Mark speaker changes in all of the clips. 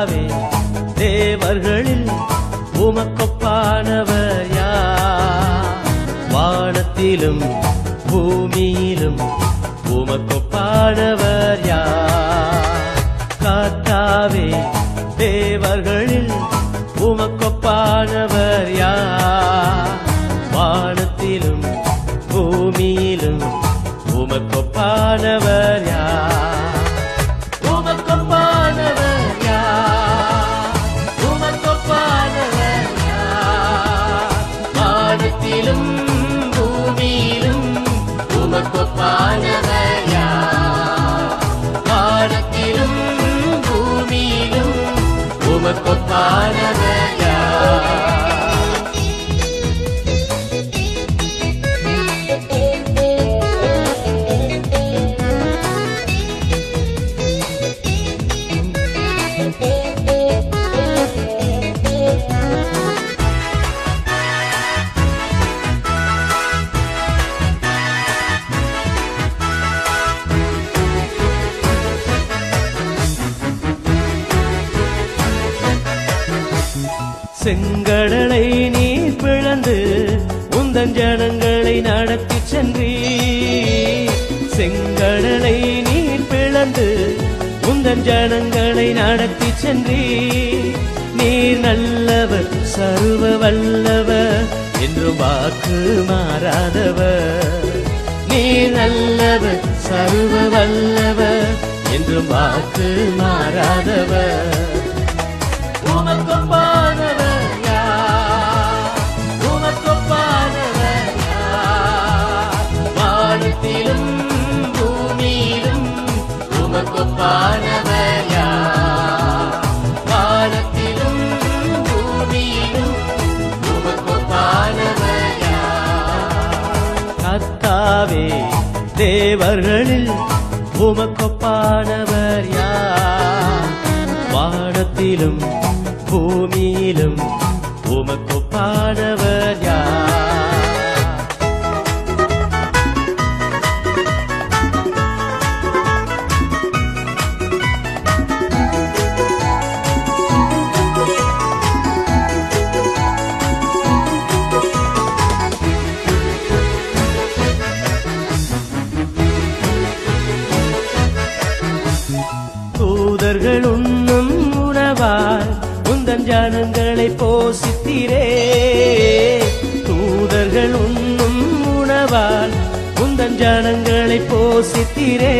Speaker 1: கர்த்தாவே தேவர்களில் உமக்கொப்பானவர் யார்? வானத்திலும் பூமியிலும் உமக்கொப்பானவர் யார்? கர்த்தாவே தேவர்களில் உமக்கொப்பானவர் யார்? வானத்திலும் பூமியிலும் உமக்கொப்பானவர் யார்? உமக்கொப்பானவர் யார்? உமக்கொப்பானவர் யார்? வானத்திலும் பூமியிலும் உமக்கொப்பானவர் யார்? வானத்திலும் பூமியிலும் உமக்கொப்பானவர் யார்? செங்கடலை நீர் பிளந்து உந்தன் ஜனங்களை நடத்தி சென்றீர். செங்கடலை நீர் பிளந்து உந்தன் ஜனங்களை நடத்தி சென்றீர். நீர் நல்லவர் சர்வ வல்லவர் என்றும் வாக்கு மாறாதவர். நீர் நல்லவர் சர்வ வல்லவர் என்றும் வாக்கு மாறாதவர். உமக்கொப்பானவர் யார்? உமக்கொப்பானவர் யார்? வானத்திலும் பூமியிலும் உமக்கொப்பானவர் யார்? வானத்திலும் பூமியிலும் உமக்கொப்பானவர் யார்? கர்த்தாவே தேவர்களில் உமக்கொப்பானவர் யார்? வானத்திலும் பூமியிலும் உமக்கொப்பானவர் யார்? தூதர்கள் உண்ணும் உணவால் உந்தன் ஜனங்களை போஷித்தீரே. தூதர்கள் உண்ணும் உணவால் உந்தன் ஜனங்களை போஷித்தீரே.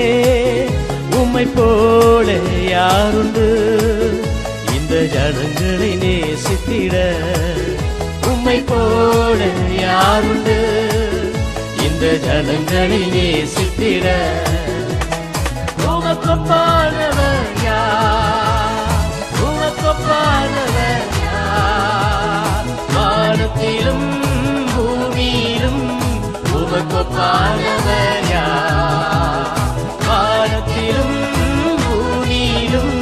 Speaker 1: உம்மை போல யாருண்டு இந்த ஜனங்களை நேசித்திட? உம்மை போல யாருண்டு இந்த ஜனங்களை நேசித்திட? உமக்கொப்பானவர் யார்? உமக்கொப்பானவர் யார்? வானத்திலும் பூமியிலும் உமக்கொப்பானவர் யார்? வானத்திலும் பூமியிலும்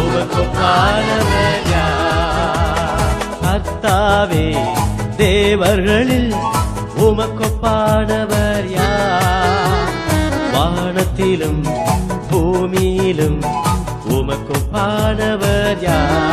Speaker 1: உமக்கொப்பானவர் யார்? கர்த்தாவே தேவர்களில் உமக்கொப்பானவர் யார்? வானத்திலும் பூமியிலும் உமக்கொப்பானவர் யார்?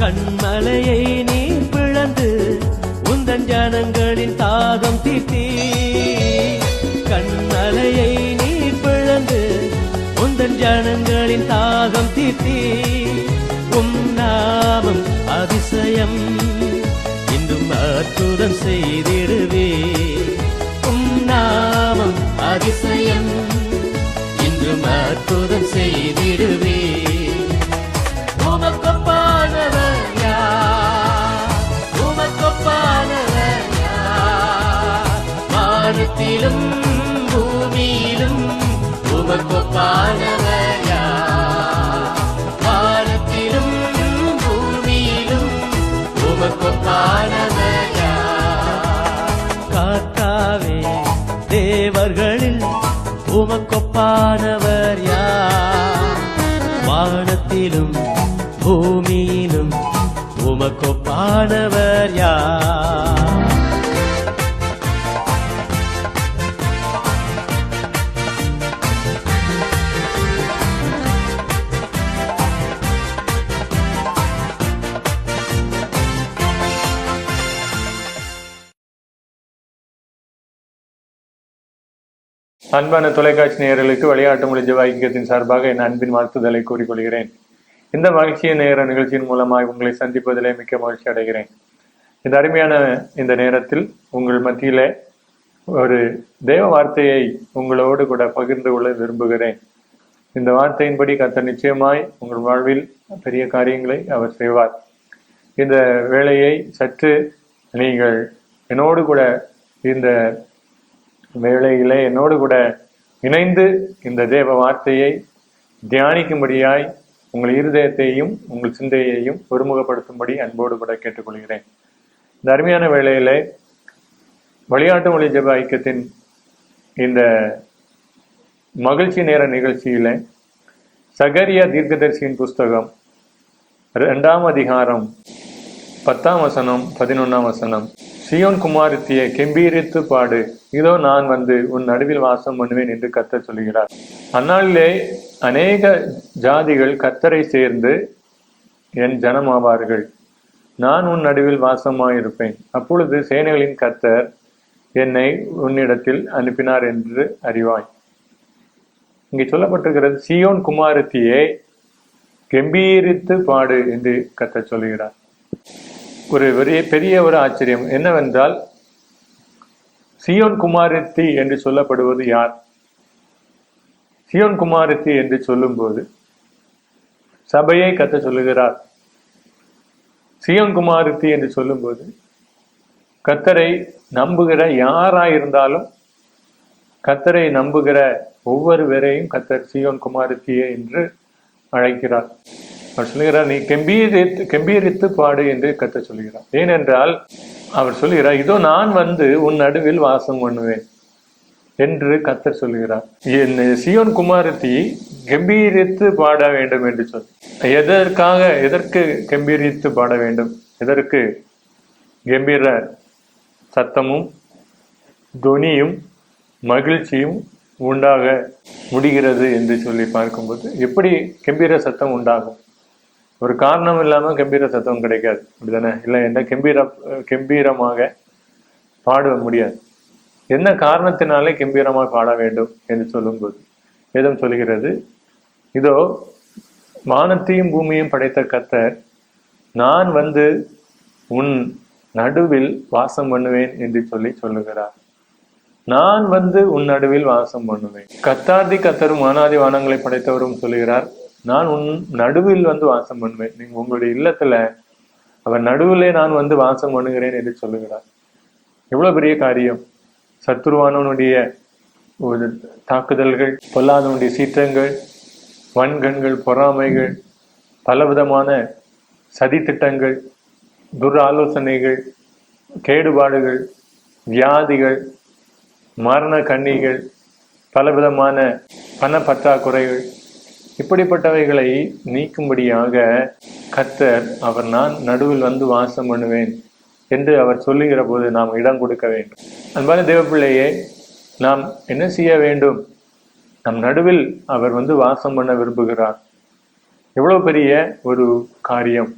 Speaker 1: கண்மலையை நீர் பிளந்து உந்தன் ஜனங்களின் தாகம் தீர்த்தி. கண்மலையை நீர் பிளந்து உந்தன் ஜனங்களின் தாகம் தீர்த்தி. உம் நாமம் அதிசயம் இன்றும் அற்புதம் செய்திடுவே. உம் நாமம் அதிசயம் இன்றும் அற்புதம் செய்திடுவே. உமக்கொப்பானவர் யார்? உமக்கொப்பானவர் யார்? வானத்திலும் பூமியிலும் உமக்கொப்பானவர் யார்? வானத்திலும் பூமியிலும் உமக்கொப்பானவர் யார்? கர்த்தாவே தேவ உமக்கொப்பானவர் யார்? வானத்திலும் பூமியிலும் உமக்கொப்பானவர் யார்?
Speaker 2: அன்பான தொலைக்காட்சி நேயர்களுக்கு விளையாட்டு மொழி ஜெப ஐக்கியத்தின் சார்பாக என் அன்பின் வாழ்த்துதலை கூறிக்கொள்கிறேன். இந்த மகிழ்ச்சியின் நேர நிகழ்ச்சியின் மூலமாக உங்களை சந்திப்பதிலே மிக்க மகிழ்ச்சி அடைகிறேன். இந்த அருமையான இந்த நேரத்தில் உங்கள் மத்தியிலே ஒரு தேவ வார்த்தையை உங்களோடு கூட பகிர்ந்து கொள்ள விரும்புகிறேன். இந்த வார்த்தையின்படி கர்த்தர் நிச்சயமாய் உங்கள் வாழ்வில் பெரிய காரியங்களை அவர் செய்வார். இந்த வேளையை சற்று நீங்கள் என்னோடு கூட இந்த வேளையிலே என்னோடு கூட இணைந்து இந்த தேவ வார்த்தையை தியானிக்கும்படியாய் உங்கள் இருதயத்தையும் உங்கள் சிந்தையையும் ஒருமுகப்படுத்தும்படி அன்போடு கூட கேட்டுக்கொள்கிறேன். இந்த அருமையான வேளையிலே விளையாட்டு மொழி ஜெப ஐக்கியத்தின் இந்த மகிழ்ச்சி நேர நிகழ்ச்சியில சகரியா தீர்க்கதரிசியின் புஸ்தகம் 2ஆம் அதிகாரம் 10ஆம் வசனம் 11ஆம் வசனம். சீயோன் குமாரத்தியை கெம்பீரித்து பாடு, இதோ நான் வந்து உன் நடுவில் வாசம் பண்ணுவேன் என்று கர்த்தர் சொல்கிறார். அந்நாளிலே அநேக ஜாதிகள் கர்த்தரை சேர்ந்து என் ஜனமாவார்கள். நான் உன் நடுவில் வாசமாயிருப்பேன். அப்பொழுது சேனைகளின் கர்த்தர் என்னை உன்னிடத்தில் அனுப்பினார் என்று அறிவாய். இங்கே சொல்லப்பட்டிருக்கிறது, சீயோன் குமாரத்தியை கெம்பீரித்து பாடு என்று கர்த்தர் சொல்கிறார். ஒரு பெரிய ஒரு ஆச்சரியம் என்னவென்றால், சீயோன் குமாரத்தி என்று சொல்லப்படுவது யார்? சீயோன் குமாரத்தி என்று சொல்லும்போது சபையை கர்த்தர் சொல்லுகிறார். சீயோன் குமாரத்தி என்று சொல்லும்போது கர்த்தரை நம்புகிற யாராயிருந்தாலும் கர்த்தரை நம்புகிற ஒவ்வொருவரையும் கர்த்தர் சீயோன் குமாரத்தியே என்று அழைக்கிறார். அவர் சொல்லுகிறார், நீ கெம்பீரித்து பாடு என்று கர்த்தர் சொல்கிறார். ஏனென்றால் அவர் சொல்கிறார், இதோ நான் வந்து உன் நடுவில் வாசம் பண்ணுவேன் என்று கர்த்தர் சொல்கிறார். என் சீயோன் குமாரத்தி கெம்பீரித்து பாட வேண்டும் என்று சொல். எதற்கு கெம்பீரித்து பாட வேண்டும்? எதற்கு கம்பீர சத்தமும் துணியும் மகிழ்ச்சியும் உண்டாக முடிகிறது என்று சொல்லி பார்க்கும்போது, எப்படி கம்பீர சத்தம் உண்டாகும்? ஒரு காரணம் இல்லாம கம்பீர சத்தம் கிடைக்காது, அப்படிதானே? இல்லை, என்ன கம்பீரமாக பாட முடியாது. என்ன காரணத்தினாலே கம்பீரமாக பாட வேண்டும் என்று சொல்லும்போது வேதம் சொல்கிறது, இதோ வானத்தையும் பூமியையும் படைத்த கர்த்தர் நான் வந்து உன் நடுவில் வாசம் பண்ணுவேன் என்று சொல்லுகிறார். நான் வந்து உன் நடுவில் வாசம் பண்ணுவேன். கத்தாதி கத்தரும் வானாதி வானங்களை படைத்தவரும் சொல்லுகிறார், நான் உன் நடுவில் வந்து வாசம் பண்ணுவேன். நீங்க உங்களுடைய இல்லத்துல அவர் நடுவிலே நான் வந்து வாசம் பண்ணுகிறேன் என்று சொல்லுகிறார். எவ்வளவு பெரிய காரியம்! சத்துருவானவனுடைய ஒரு தாக்குதல்கள், பொல்லாதவனுடைய சீற்றங்கள், வன்கண்கள், பொறாமைகள், பலவிதமான சதித்திட்டங்கள், துர் ஆலோசனைகள், கேடுபாடுகள், வியாதிகள், மரண கண்ணிகள், பலவிதமான பண பற்றாக்குறைகள், இப்படிப்பட்டவைகளை நீக்கும்படியாக கர்த்தர் அவர் நான் நடுவில் வந்து வாசம் பண்ணுவேன் என்று அவர் சொல்லுகிற போது நாம் இடம் கொடுக்க வேண்டும். அன்பான தேவப்பிள்ளையே, நாம் என்ன செய்ய வேண்டும்? நம் நடுவில் அவர் வந்து வாசம் பண்ண விரும்புகிறார். எவ்வளவு பெரிய ஒரு காரியம்!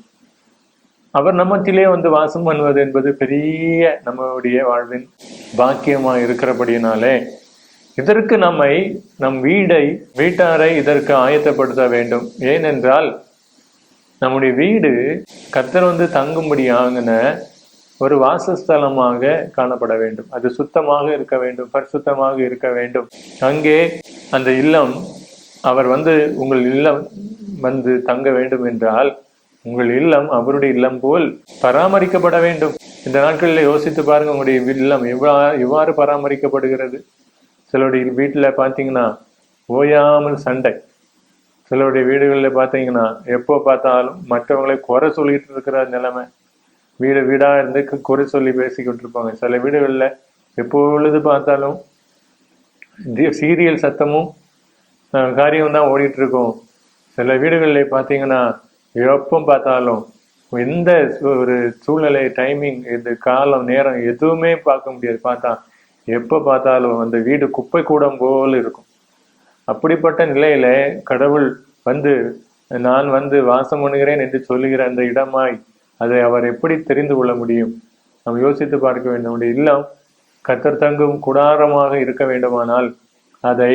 Speaker 2: அவர் நம்மத்திலே வந்து வாசம் பண்ணுவது என்பது பெரிய நம்முடைய வாழ்வின் பாக்கியமா இருக்கிறபடியினாலே இதற்கு நம் வீட்டாரை இதற்கு ஆயத்தப்படுத்த வேண்டும். ஏனென்றால் நம்முடைய வீடு கர்த்தர் வந்து தங்கும்படியான ஒரு வாசஸ்தலமாக காணப்பட வேண்டும். அது சுத்தமாக இருக்க வேண்டும், பரிசுத்தமாக இருக்க வேண்டும். அங்கே அந்த இல்லம் அவர் வந்து உங்கள் இல்லம் வந்து தங்க வேண்டும் என்றால் உங்கள் இல்லம் அவருடைய இல்லம் போல் பராமரிக்கப்பட வேண்டும். இந்த நாட்களில் யோசித்து பாருங்க, உங்களுடைய இல்லம் எவ்வாறு பராமரிக்கப்படுகிறது. சிலருடைய வீட்டில் பார்த்தீங்கன்னா ஓயாமல் சண்டை. சிலருடைய வீடுகளில் பார்த்தீங்கன்னா எப்போ பார்த்தாலும் மற்றவங்களை குறை சொல்லிட்டு இருக்கிற நிலைமை. வீடாக இருந்து குறை சொல்லி பேசிக்கிட்டு இருப்பாங்க. சில வீடுகளில் எப்பொழுது பார்த்தாலும் சீரியல் சத்தமும் காரியம் தான் ஓடிட்டு இருக்கும். சில வீடுகளில் பார்த்தீங்கன்னா எப்போ பார்த்தாலும் எந்த ஒரு சூழ்நிலை, டைமிங், இந்த காலம், நேரம் எதுவுமே பார்க்க முடியாது. பார்த்தா எப்போ பார்த்தாலும் அந்த வீடு குப்பை கூடம் போல் இருக்கும். அப்படிப்பட்ட நிலையில கடவுள் வந்து நான் வந்து வாசம் பண்ணுகிறேன் என்று சொல்லுகிற அந்த இடமாய் அதை அவர் எப்படி தெரிந்து கொள்ள முடியும்? நாம் யோசித்து பார்க்க வேண்டும். நம்முடைய இல்லம் கர்த்தர் தங்கும் கூடாரமாக இருக்க வேண்டுமானால் அதை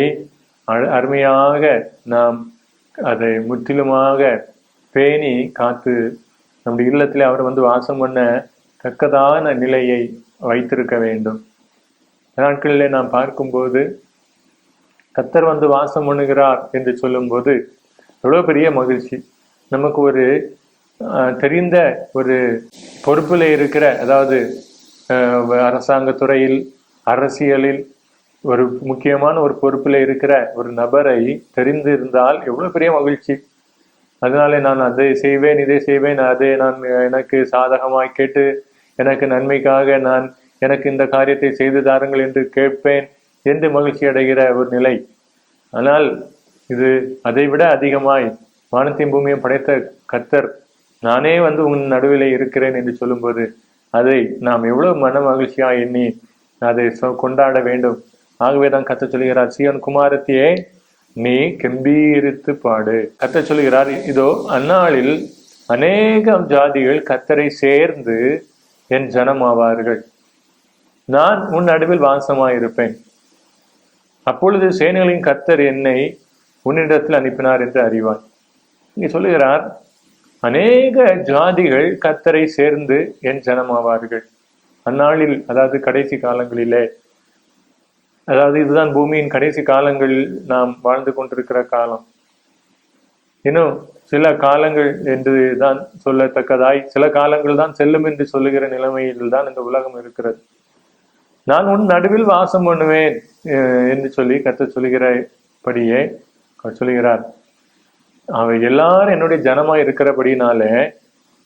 Speaker 2: அருமையாக நாம் அதை முற்றிலுமாக பேணி காத்து நம்முடைய இல்லத்திலே அவர் வந்து வாசம் பண்ண தக்கதான நிலையை வைத்திருக்க வேண்டும். நாட்களிலே நாம் பார்க்கும்போது கர்த்தர் வந்து வாசம் பண்ணுகிறார் என்று சொல்லும்போது எவ்வளோ பெரிய மகிழ்ச்சி. நமக்கு ஒரு தெரிந்த ஒரு பொறுப்பில் இருக்கிற, அதாவது அரசாங்க துறையில், அரசியலில் ஒரு முக்கியமான ஒரு பொறுப்பில் இருக்கிற ஒரு நபரை தெரிந்து இருந்தால் எவ்வளோ பெரிய மகிழ்ச்சி. அதனாலே நான் அதை செய்வேன், இதை செய்வேன், அதை நான் எனக்கு சாதகமாய் கேட்டு எனக்கு நன்மைக்காக எனக்கு இந்த காரியத்தை செய்து தாருங்கள் என்று கேட்பேன் என்று மகிழ்ச்சி அடைகிற ஒரு நிலை. ஆனால் இது அதை விட அதிகமாய் வானத்தையும் பூமியை படைத்த கர்த்தர் நானே வந்து உன் நடுவிலே இருக்கிறேன் என்று சொல்லும்போது அதை நாம் எவ்வளவு மன மகிழ்ச்சியா எண்ணி அதை கொண்டாட வேண்டும். ஆகவே தான் கர்த்தர் சொல்கிறார், சீயோன் குமாரத்தியே நீ கம்பீரித்து பாடு. கர்த்தர் சொல்கிறார், இதோ அந்நாளில் அநேக ஜாதிகள் கர்த்தரை சேர்ந்து என் ஜனமாவார்கள். நான் உன் நடுவில் வாசமாயிருப்பேன். அப்பொழுது சேனைகளின் கர்த்தர் என்னை உன்னிடத்தில் அனுப்பினார் என்று அறிவான். இங்கே சொல்லுகிறார், அநேக ஜாதிகள் கர்த்தரை சேர்ந்து என் ஜனமாவார்கள். அந்நாளில், அதாவது கடைசி காலங்களிலே, அதாவது இதுதான் பூமியின் கடைசி காலங்களில் நாம் வாழ்ந்து கொண்டிருக்கிற காலம். இன்னும் சில காலங்கள் என்று தான் சொல்லத்தக்கதாய் சில காலங்கள் தான் செல்லும் என்று சொல்லுகிற நிலைமையில் தான் இந்த உலகம் இருக்கிறது. நான் உன் நடுவில் வாசம் பண்ணுவேன் என்று சொல்லி கர்த்தர் சொல்லுகிறபடியே சொல்லுகிறார், அவை எல்லாரும் என்னுடைய ஜனமாய் இருக்கிறபடினாலே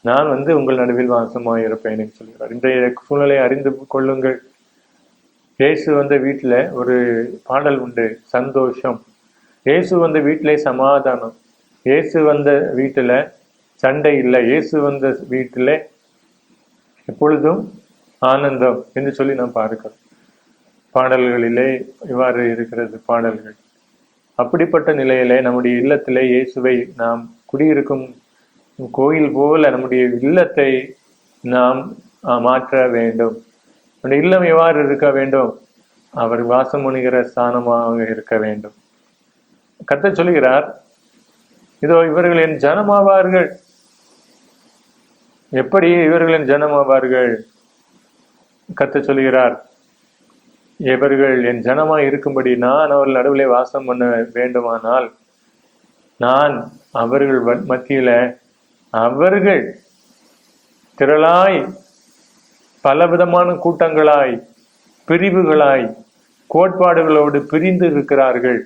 Speaker 2: நான் வந்து உங்கள் நடுவில் வாசமாய் இருப்பேன் என்று சொல்கிறார். இன்றைய சூழ்நிலையை அறிந்து கொள்ளுங்கள். இயேசு வந்த வீட்டில் ஒரு பாடல் உண்டு, சந்தோஷம். இயேசு வந்த வீட்டிலே சமாதானம். இயேசு வந்த வீட்டில் சண்டை இல்லை. இயேசு வந்த வீட்டில் எப்பொழுதும் ஆனந்தம் என்று சொல்லி நாம் பார்க்கிறோம். பாடல்களிலே இவ்வாறு இருக்கிறது பாடல்கள். அப்படிப்பட்ட நிலையிலே நம்முடைய இல்லத்திலே இயேசுவை நாம் குடியிருக்கும் கோயில் போல நம்முடைய இல்லத்தை நாம் மாற்ற வேண்டும். நம்முடைய இல்லம் எவ்வாறு இருக்க வேண்டும்? அவர் வாசம் பண்ணுகிற ஸ்தானமாக இருக்க வேண்டும். கர்த்தர் சொல்கிறார், இதோ இவர்கள் என் ஜனமாவார்கள். எப்படி இவர்களின் ஜனமாவார்கள்? கர்த்தர் சொல்கிறார், இவர்கள் என் ஜனமாய் இருக்கும்படி நான் அவர்கள் நடுவிலே வாசம் பண்ண வேண்டுமானால் நான் அவர்கள் மத்தியில அவர்கள் திரளாய் பலவிதமான கூட்டங்களாய் பிரிவுகளாய் கோட்பாடுகளோடு பிரிந்து இருக்கிறார்கள்.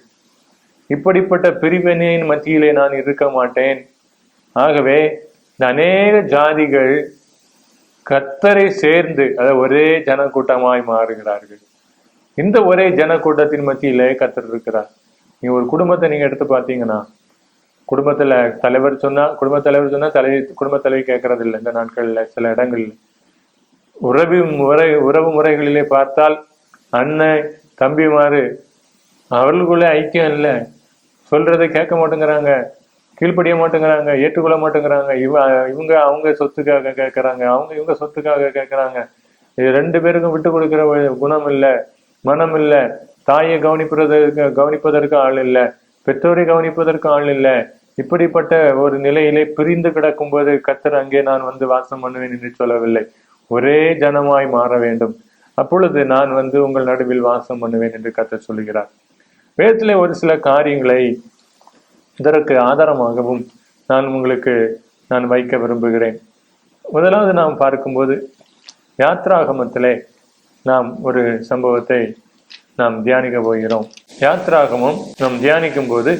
Speaker 2: இப்படிப்பட்ட பிரிவினையின் மத்தியிலே நான் இருக்க மாட்டேன். ஆகவே இந்த அநேக ஜாதிகள் கர்த்தரை சேர்ந்து அதாவது ஒரே ஜனக்கூட்டமாய் மாறுகிறார்கள். இந்த ஒரே ஜனக்கூட்டத்தின் மத்தியிலே கர்த்தர் இருக்கிறார். நீங்க ஒரு குடும்பத்தை நீங்க எடுத்து பார்த்தீங்கன்னா, குடும்பத்துல தலைவர் சொன்னா குடும்ப தலைவி கேட்கறது இல்லை. இந்த நாட்கள்ல சில இடங்கள்ல உறவு முறைகளிலே பார்த்தால் அண்ணன் தம்பிமாரு அவர்களுக்குள்ளே ஐக்கியம் இல்லை. சொல்றதை கேட்க மாட்டேங்கிறாங்க, கீழ்ப்படிய மாட்டேங்கிறாங்க, ஏற்றுக்கொள்ள மாட்டேங்கிறாங்க. இவங்க அவங்க சொத்துக்காக கேட்கறாங்க, அவங்க இவங்க சொத்துக்காக கேட்கறாங்க. இது ரெண்டு பேருக்கும் விட்டு கொடுக்கிற குணம் இல்லை, மனம் இல்லை. தாயை கவனிப்பதற்கு ஆள் இல்லை, பெற்றோரை கவனிப்பதற்கு ஆள் இல்லை. இப்படிப்பட்ட ஒரு நிலையிலே பிரிந்து கிடக்கும் போது கர்த்தர் அங்கே நான் வந்து வாசம் பண்ணுவேன் என்று சொல்லவில்லை. ஒரே ஜனமாய் மாற வேண்டும். அப்பொழுது நான் வந்து உங்கள் நடுவில் வாசம் பண்ணுவேன் என்று கர்த்தர் சொல்லுகிறார். வேதத்திலே ஒரு சில காரியங்களை இதற்கு ஆதாரமாகவும் நான் வைக்க விரும்புகிறேன். முதலாவது நாம் பார்க்கும்போது யாத்ராகமத்திலே நாம் ஒரு சம்பவத்தை நாம் தியானிக்க போகிறோம். யாத்ராகமம் நாம் தியானிக்கும் போது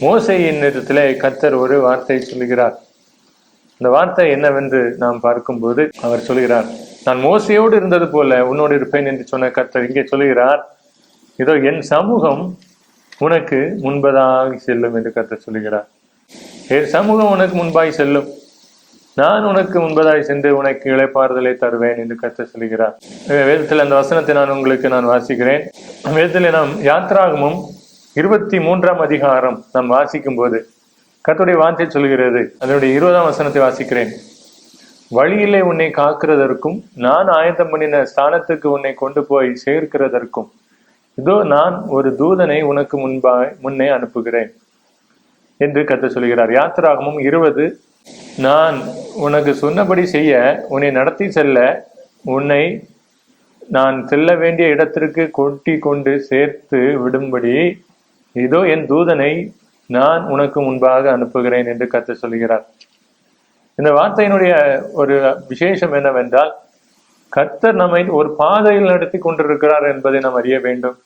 Speaker 2: மோசேயின் இடத்திலே கர்த்தர் ஒரு வார்த்தை சொல்லுகிறார். இந்த வார்த்தை என்னவென்று நாம் பார்க்கும்போது அவர் சொல்கிறார், நான் மோசையோடு இருந்தது போல உன்னோடு இருப்பேன் என்று சொன்ன கர்த்தர் இங்கே சொல்லுகிறார், இதோ என் சமூகம் உனக்கு முன்பதாக செல்லும் என்று கர்த்தர் சொல்கிறார். என் சமூகம் உனக்கு முன்பாய் செல்லும், நான் உனக்கு முன்பதாய் சென்று உனக்கு இளைப்பாறுதலை தருவேன் என்று கர்த்தர் சொல்கிறார். வேதத்தில் அந்த வசனத்தை நான் வாசிக்கிறேன். வேதத்தில் நாம் யாத்ராகமம் 23ஆம் அதிகாரம் நாம் வாசிக்கும் போது கர்த்தருடைய வார்த்தை சொல்கிறது. அதனுடைய 20ஆம் வசனத்தை வாசிக்கிறேன். வழியிலே உன்னை காக்கிறதற்கும் நான் ஆயத்தம் பண்ணின ஸ்தானத்துக்கு உன்னை கொண்டு போய் சேர்க்கிறதற்கும் இதோ நான் ஒரு தூதனை உனக்கு முன்னே அனுப்புகிறேன் என்று கர்த்தர் சொல்கிறார். யாத்ராகமம் 20, நான் உனக்கு சொன்னபடி செய்ய உன்னை நடத்தி செல்ல, உன்னை நான் செல்ல வேண்டிய இடத்திற்கு கொட்டி கொண்டு சேர்த்து விடும்படி இதோ என் தூதனை நான் உனக்கு முன்பாக அனுப்புகிறேன் என்று கர்த்தர் சொல்கிறார். இந்த வார்த்தையினுடைய ஒரு விசேஷம் என்னவென்றால், கர்த்தர் நம்மை ஒரு பாதையில் நடத்தி கொண்டிருக்கிறார் என்பதை நாம் அறிய வேண்டும்.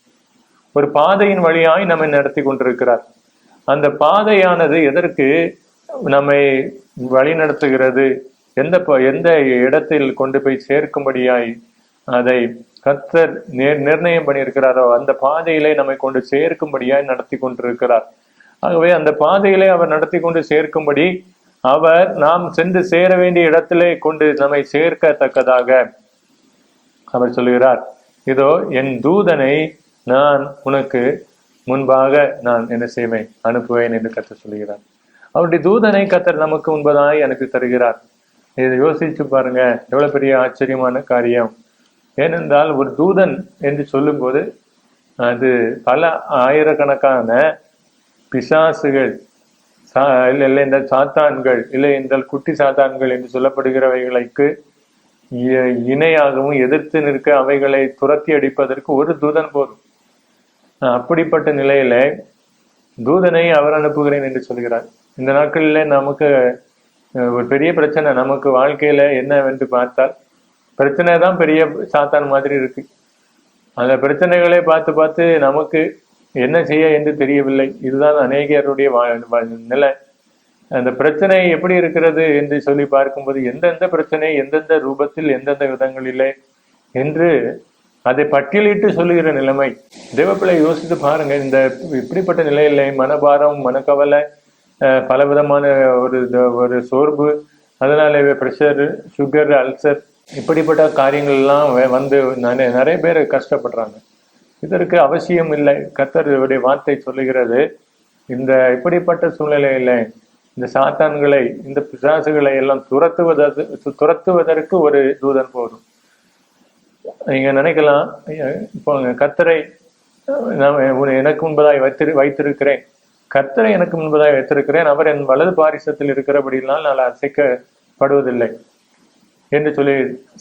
Speaker 2: ஒரு பாதையின் வழியாய் நம்மை நடத்தி கொண்டிருக்கிறார். அந்த பாதையானது எதற்கு நம்மை வழி நடத்துகிறது, எந்த இடத்தில் கொண்டு போய் சேர்க்கும்படியாய் அதை கர்த்தர் நிர்ணயம் பண்ணியிருக்கிறாரோ அந்த பாதையிலே நம்மை கொண்டு சேர்க்கும்படியாய் நடத்தி கொண்டிருக்கிறார். ஆகவே அந்த பாதையிலே அவர் நடத்தி கொண்டு சேர்க்கும்படி அவர் நாம் சென்று சேர வேண்டிய இடத்திலே கொண்டு நம்மை சேர்க்கத்தக்கதாக அவர் சொல்கிறார். இதோ என் தூதனை நான் உனக்கு முன்பாக நான் என்ன செய்வேன், அனுப்புவேன் என்று கர்த்தர் சொல்கிறார். அவருடைய தூதனை கர்த்தர் நமக்கு முன்பதாய் அனுப்பி தருகிறார். இதை யோசிச்சு பாருங்க, எவ்வளவு பெரிய ஆச்சரியமான காரியம். ஏனென்றால் ஒரு தூதன் என்று சொல்லும் போது அது பல ஆயிரக்கணக்கான பிசாசுகள், இல்லை இந்த சாத்தான்கள், இல்லை என்றால் குட்டி சாத்தான்கள் என்று சொல்லப்படுகிறவைகளுக்கு இணையாகவும் எதிர்த்து நிற்க அவைகளை துரத்தி அடிப்பதற்கு ஒரு தூதன் போதும். அப்படிப்பட்ட நிலையில தூதனை அவர் அனுப்புகிறேன் என்று சொல்கிறார். இந்த நாட்களில நமக்கு ஒரு பெரிய பிரச்சனை, நமக்கு வாழ்க்கையில என்னவென்று பார்த்தால் பிரச்சனை தான் பெரிய சாத்தான் மாதிரி இருக்கு. அந்த பிரச்சனைகளை பார்த்து பார்த்து நமக்கு என்ன செய்ய என்று தெரியவில்லை. இதுதான் அநேகருடைய நிலை. அந்த பிரச்சனை எப்படி இருக்கிறது என்று சொல்லி பார்க்கும்போது எந்தெந்த பிரச்சனை எந்தெந்த ரூபத்தில் எந்தெந்த விதங்களிலே என்று அதை பட்டியலிட்டு சொல்லுகிற நிலைமை. தேவப்பிள்ளை யோசித்து பாருங்க, இந்த இப்படிப்பட்ட நிலையில மனபாரம், மனக்கவலை, பலவிதமான ஒரு சோர்வு, அதனால பிரஷர், சுகர், அல்சர், இப்படிப்பட்ட காரியங்கள் எல்லாம் வந்து நிறைய பேர் கஷ்டப்படுறாங்க. இதற்கு அவசியம் இல்லை. கர்த்தருடைய வார்த்தை சொல்லுகிறது, இந்த இப்படிப்பட்ட சூழ்நிலையில இந்த சாத்தான்களை, இந்த பிசாசுகளை எல்லாம் துரத்துவதற்கு ஒரு தூதன் போதும். நீங்க நினைக்கலாம், இப்போ கர்த்தரை எனக்கு முன்பதாய் வைத்திருக்கிறேன், கர்த்தரை எனக்கு முன்பதாய் வைத்திருக்கிறேன், அவர் என் வலது பாரிசத்தில் இருக்கிறபடினால் நான் அசைக்கப்படுவதில்லை என்று சொல்லி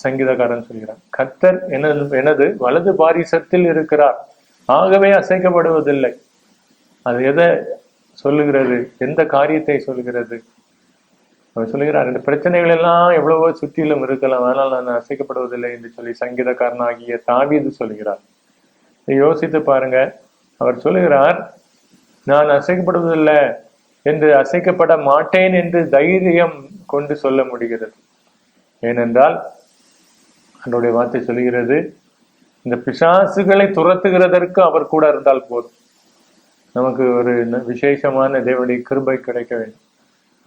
Speaker 2: சங்கீதக்காரன் சொல்கிறார். கர்த்தர் எனது வலது பாரிசத்தில் இருக்கிறார், ஆகவே அசைக்கப்படுவதில்லை. அது எதை சொல்லுகிறது, எந்த காரியத்தை சொல்லுகிறது? அவர் சொல்லுகிறார், இந்த பிரச்சனைகள் எல்லாம் எவ்வளவோ சுற்றிலும் இருக்கலாம், ஆனால் நான் அசைக்கப்படுவதில்லை என்று சொல்லி சங்கீதக்காரனாகிய தாவீது சொல்கிறார். யோசித்து பாருங்க, அவர் சொல்லுகிறார், நான் அசைக்கப்படுவதில்லை என்று, அசைக்கப்பட மாட்டேன் என்று தைரியம் கொண்டு சொல்ல முடிகிறது. ஏனென்றால் அவருடைய வார்த்தை சொல்லுகிறது, இந்த பிசாசுகளை துரத்துகிறதற்கு அவர் கூட இருந்தால் போதும். நமக்கு ஒரு விசேஷமான தேவனுடைய கிருபை கிடைக்க வேண்டும்.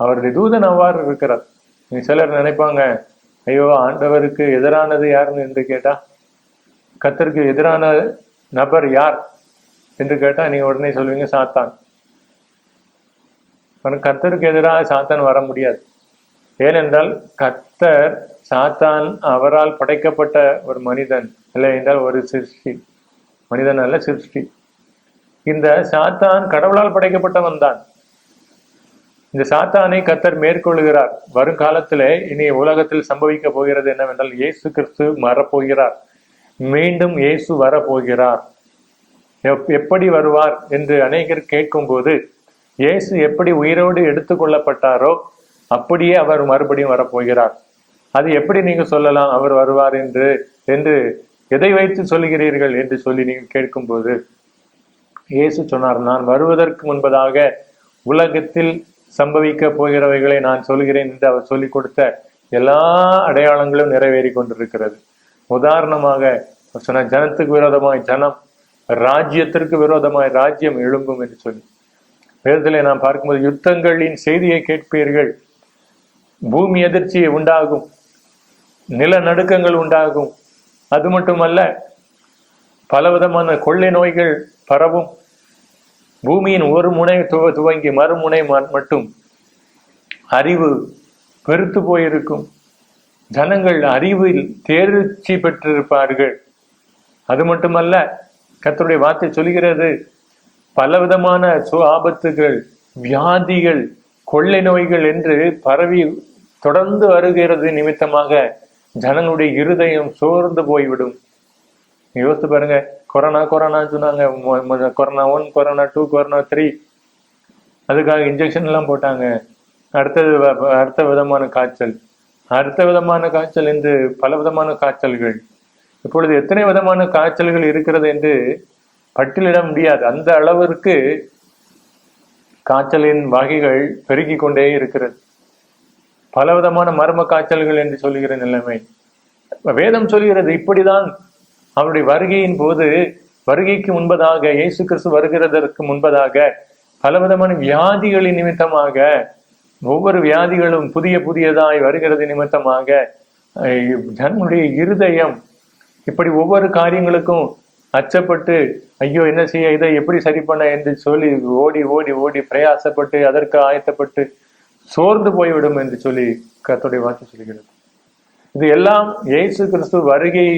Speaker 2: அவருடைய தூதன் அவ்வாறு இருக்கிறார். சிலர் நினைப்பாங்க, ஐயோ ஆண்டவருக்கு எதிரானது யாருன்னு என்று கேட்டா, கர்த்தருக்கு எதிரான நபர் யார் என்று கேட்டா நீங்க உடனே சொல்லுவீங்க சாத்தான். கர்த்தருக்கு எதிராக சாத்தான் வர முடியாது. ஏனென்றால் கர்த்தர் சாத்தான் அவரால் படைக்கப்பட்ட ஒரு மனிதன், இல்லை என்றால் ஒரு சிருஷ்டி, மனிதன் அல்ல சிருஷ்டி. இந்த சாத்தான் கடவுளால் படைக்கப்பட்டவன் தான். இந்த சாத்தானை கர்த்தர் மேற்கொள்கிறார். வருங்காலத்திலே இனி உலகத்தில் சம்பவிக்க போகிறது என்னவென்றால், இயேசு கிறிஸ்து வரப்போகிறார், மீண்டும் இயேசு வரப்போகிறார். எப்படி வருவார் என்று அநேகர் கேட்கும் போது, இயேசு எப்படி உயிரோடு எடுத்துக்கொள்ளப்பட்டாரோ அப்படியே அவர் மறுபடியும் வரப்போகிறார். அது எப்படி நீங்க சொல்லலாம் அவர் வருவார் என்று எதை வைத்து சொல்லுகிறீர்கள் என்று சொல்லி நீங்க கேட்கும் போது, இயேசு சொன்னார், நான் வருவதற்கு முன்பதாக உலகத்தில் சம்பவிக்க போகிறவைகளை நான் சொல்கிறேன் என்று அவர் சொல்லிக் கொடுத்த எல்லா அடையாளங்களும் நிறைவேறி கொண்டிருக்கிறது. உதாரணமாக சொன்ன, ஜனத்துக்கு விரோதமாய் ஜனம், ராஜ்யத்திற்கு விரோதமாய் ராஜ்யம் எழும்பும் என்று சொல்லி வேதத்திலே நாம் பார்க்கும்போது யுத்தங்களின் செய்தியை கேட்பீர்கள், பூமி அதிர்ச்சி உண்டாகும், நிலநடுக்கங்கள் உண்டாகும். அது மட்டுமல்ல, பலவிதமான கொள்ளை நோய்கள் பரவும். பூமியின் ஒரு முனை துவங்கி மறுமுனை மட்டும் அறிவு பெருத்து போயிருக்கும். ஜனங்கள் அறிவில் தேர்ச்சி பெற்றிருப்பார்கள். அது மட்டுமல்ல, கர்த்தருடைய வார்த்தை சொல்கிறது, பலவிதமான ஆபத்துகள், வியாதிகள், கொள்ளை நோய்கள் என்று பரவி தொடர்ந்து வருகிறது நிமித்தமாக ஜனங்களுடைய இருதயம் சோர்ந்து போய்விடும். யோசித்து பாருங்க, கொரோனான்னு சொன்னாங்க, கொரோனா 1, கொரோனா 2, கொரோனா 3, அதுக்காக இன்ஜெக்ஷன் எல்லாம் போட்டாங்க. அடுத்த விதமான காய்ச்சல், அடுத்த விதமான காய்ச்சல் என்று பல விதமான காய்ச்சல்கள். இப்பொழுது எத்தனை விதமான காய்ச்சல்கள் இருக்கிறது என்று பட்டியலிட முடியாது. அந்த அளவிற்கு காய்ச்சலின் வகைகள் பெருகி கொண்டே இருக்கிறது. பலவிதமான மர்ம காய்ச்சல்கள் என்று சொல்லுகிற நிலைமை. வேதம் சொல்கிறது, இப்படிதான் அவருடைய வருகையின் போது, வருகைக்கு முன்பதாக, இயேசு கிறிஸ்து வருகிறதற்கு முன்பதாக பலவிதமான வியாதிகளின் நிமித்தமாக, ஒவ்வொரு வியாதிகளும் புதியதாய் வருகிறது நிமித்தமாக ஜனங்களுடைய இருதயம் இப்படி ஒவ்வொரு காரியங்களுக்கும் அச்சப்பட்டு, ஐயோ என்ன செய்ய, இதை எப்படி சரி பண்ண என்று சொல்லி ஓடி ஓடி ஓடி பிரயாசப்பட்டு அதற்கு ஆயத்தப்பட்டு சோர்ந்து போய்விடும் என்று சொல்லி கர்த்தருடைய வார்த்தை சொல்கிறது. இது எல்லாம் இயேசு கிறிஸ்து வருகை